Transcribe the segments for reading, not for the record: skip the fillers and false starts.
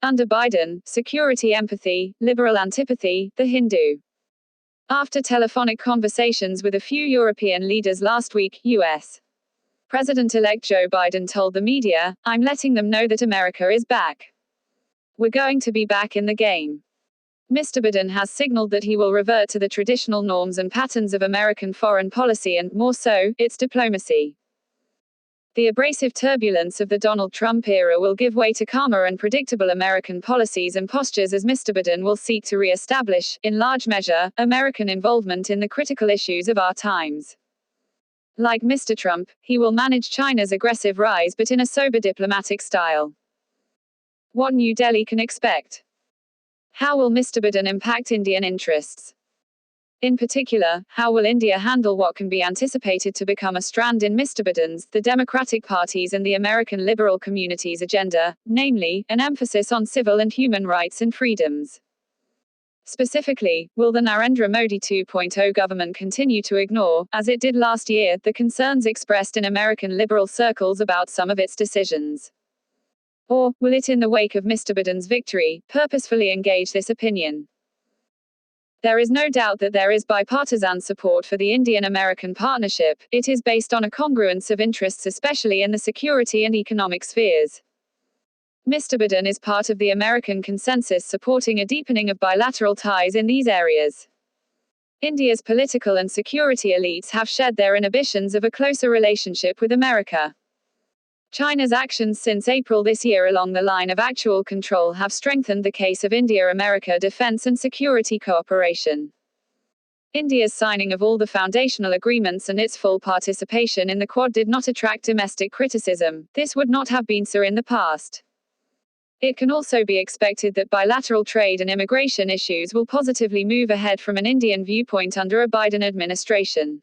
Under Biden, security empathy, liberal antipathy, The Hindu. After telephonic conversations with a few European leaders last week, U.S. President-elect Joe Biden told the media, "I'm letting them know that America is back. We're going to be back in the game." Mr. Biden has signaled that he will revert to the traditional norms and patterns of American foreign policy and, more so, its diplomacy. The abrasive turbulence of the Donald Trump era will give way to calmer and predictable American policies and postures as Mr. Biden will seek to re-establish, in large measure, American involvement in the critical issues of our times. Like Mr. Trump, he will manage China's aggressive rise but in a sober diplomatic style. What New Delhi can expect. How will Mr. Biden impact Indian interests? In particular, how will India handle what can be anticipated to become a strand in Mr. Biden's, the Democratic Party's and the American liberal community's agenda, namely, an emphasis on civil and human rights and freedoms? Specifically, will the Narendra Modi 2.0 government continue to ignore, as it did last year, the concerns expressed in American liberal circles about some of its decisions? Or, will it, in the wake of Mr. Biden's victory, purposefully engage this opinion? There is no doubt that there is bipartisan support for the Indian-American partnership. It is based on a congruence of interests, especially in the security and economic spheres. Mr. Biden is part of the American consensus supporting a deepening of bilateral ties in these areas. India's political and security elites have shed their inhibitions of a closer relationship with America. China's actions since April this year along the line of actual control have strengthened the case of India-America defense and security cooperation. India's signing of all the foundational agreements and its full participation in the Quad did not attract domestic criticism. This would not have been so in the past. It can also be expected that bilateral trade and immigration issues will positively move ahead from an Indian viewpoint under a Biden administration.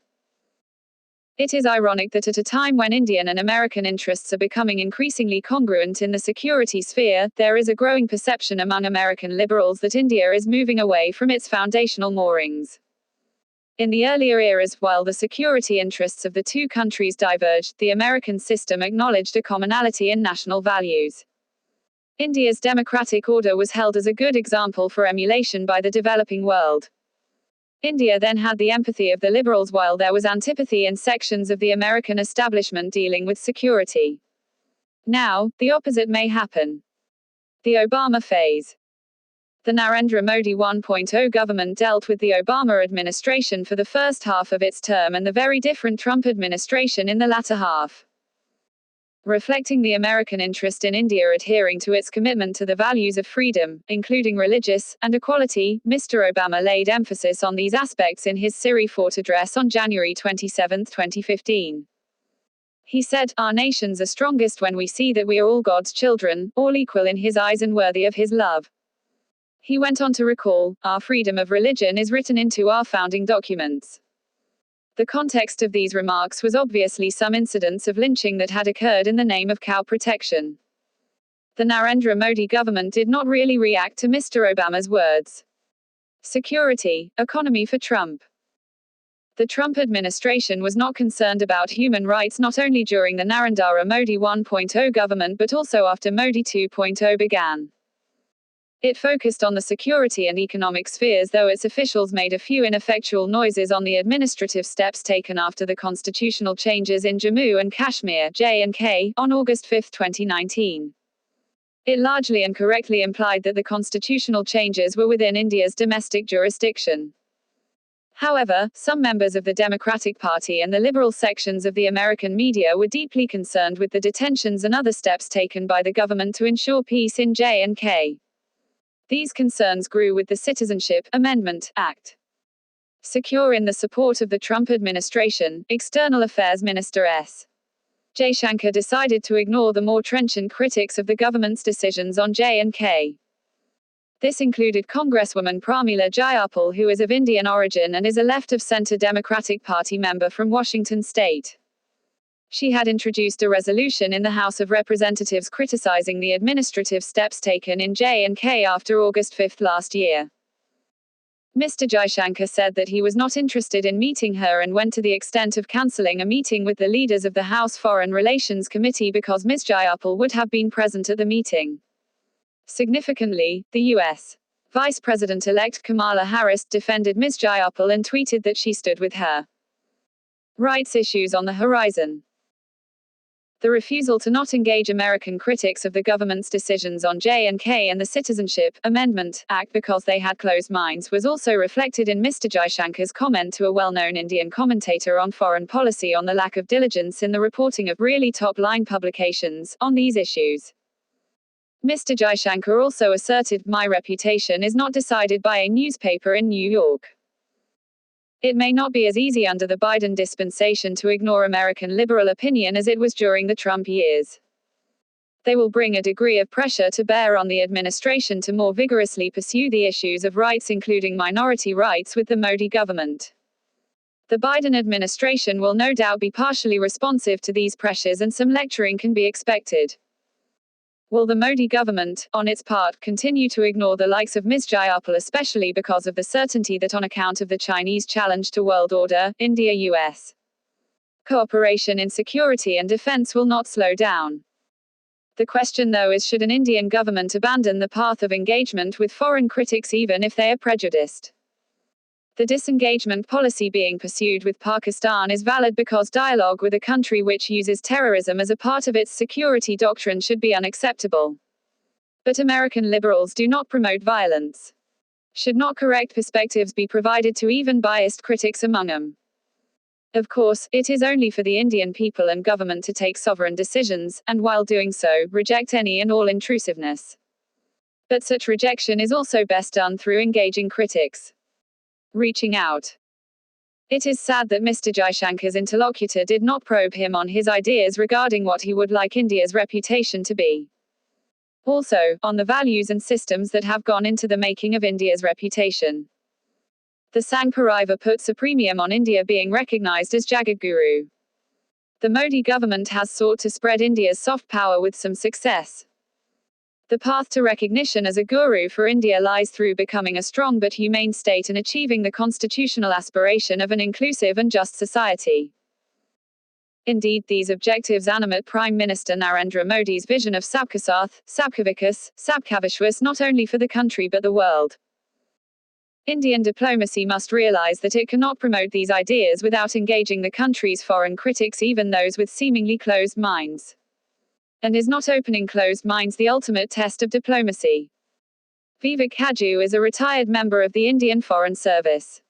It is ironic that at a time when Indian and American interests are becoming increasingly congruent in the security sphere, there is a growing perception among American liberals that India is moving away from its foundational moorings. In the earlier eras, while the security interests of the two countries diverged, the American system acknowledged a commonality in national values. India's democratic order was held as a good example for emulation by the developing world. India then had the empathy of the liberals while there was antipathy in sections of the American establishment dealing with security. Now, the opposite may happen. The Obama phase. The Narendra Modi 1.0 government dealt with the Obama administration for the first half of its term and the very different Trump administration in the latter half. Reflecting the American interest in India adhering to its commitment to the values of freedom, including religious, and equality, Mr. Obama laid emphasis on these aspects in his Siri Fort address on January 27, 2015. He said, "Our nations are strongest when we see that we are all God's children, all equal in His eyes and worthy of His love." He went on to recall, "Our freedom of religion is written into our founding documents." The context of these remarks was obviously some incidents of lynching that had occurred in the name of cow protection. The Narendra Modi government did not really react to Mr. Obama's words. Security, economy for Trump. The Trump administration was not concerned about human rights not only during the Narendra Modi 1.0 government but also after Modi 2.0 began. It focused on the security and economic spheres, though its officials made a few ineffectual noises on the administrative steps taken after the constitutional changes in Jammu and Kashmir (J&K) on August 5, 2019. It largely and correctly implied that the constitutional changes were within India's domestic jurisdiction. However, some members of the Democratic Party and the liberal sections of the American media were deeply concerned with the detentions and other steps taken by the government to ensure peace in J&K. These concerns grew with the Citizenship Amendment Act. Secure in the support of the Trump administration, External Affairs Minister S. Jaishankar decided to ignore the more trenchant critics of the government's decisions on J&K. This included Congresswoman Pramila Jayapal, who is of Indian origin and is a left-of-center Democratic Party member from Washington state. She had introduced a resolution in the House of Representatives criticizing the administrative steps taken in J&K after August 5 last year. Mr. Jaishankar said that he was not interested in meeting her and went to the extent of cancelling a meeting with the leaders of the House Foreign Relations Committee because Ms. Jayapal would have been present at the meeting. Significantly, the U.S. Vice President-elect Kamala Harris defended Ms. Jayapal and tweeted that she stood with her. Rights issues on the horizon. The refusal to not engage American critics of the government's decisions on J&K and the Citizenship Amendment Act because they had closed minds was also reflected in Mr. Jaishankar's comment to a well-known Indian commentator on foreign policy on the lack of diligence in the reporting of really top-line publications on these issues. Mr. Jaishankar also asserted, "My reputation is not decided by a newspaper in New York." It may not be as easy under the Biden dispensation to ignore American liberal opinion as it was during the Trump years. They will bring a degree of pressure to bear on the administration to more vigorously pursue the issues of rights, including minority rights, with the Modi government. The Biden administration will no doubt be partially responsive to these pressures, and some lecturing can be expected. Will the Modi government, on its part, continue to ignore the likes of Ms. Jayapal, especially because of the certainty that on account of the Chinese challenge to world order, India-US cooperation in security and defense will not slow down? The question, though, is should an Indian government abandon the path of engagement with foreign critics even if they are prejudiced? The disengagement policy being pursued with Pakistan is valid because dialogue with a country which uses terrorism as a part of its security doctrine should be unacceptable. But American liberals do not promote violence. Should not correct perspectives be provided to even biased critics among them? Of course, it is only for the Indian people and government to take sovereign decisions, and while doing so, reject any and all intrusiveness. But such rejection is also best done through engaging critics. Reaching out. It is sad that Mr. Jaishankar's interlocutor did not probe him on his ideas regarding what he would like India's reputation to be. Also, on the values and systems that have gone into the making of India's reputation. The Sangh Parivar puts a premium on India being recognized as Jagadguru. The Modi government has sought to spread India's soft power with some success. The path to recognition as a guru for India lies through becoming a strong but humane state and achieving the constitutional aspiration of an inclusive and just society. Indeed, these objectives animate Prime Minister Narendra Modi's vision of Sabka Saath, Sabka Vikas, Sabka Vishwas not only for the country but the world. Indian diplomacy must realize that it cannot promote these ideas without engaging the country's foreign critics, even those with seemingly closed minds. And is not opening closed minds the ultimate test of diplomacy? Vivek Kaju is a retired member of the Indian Foreign Service.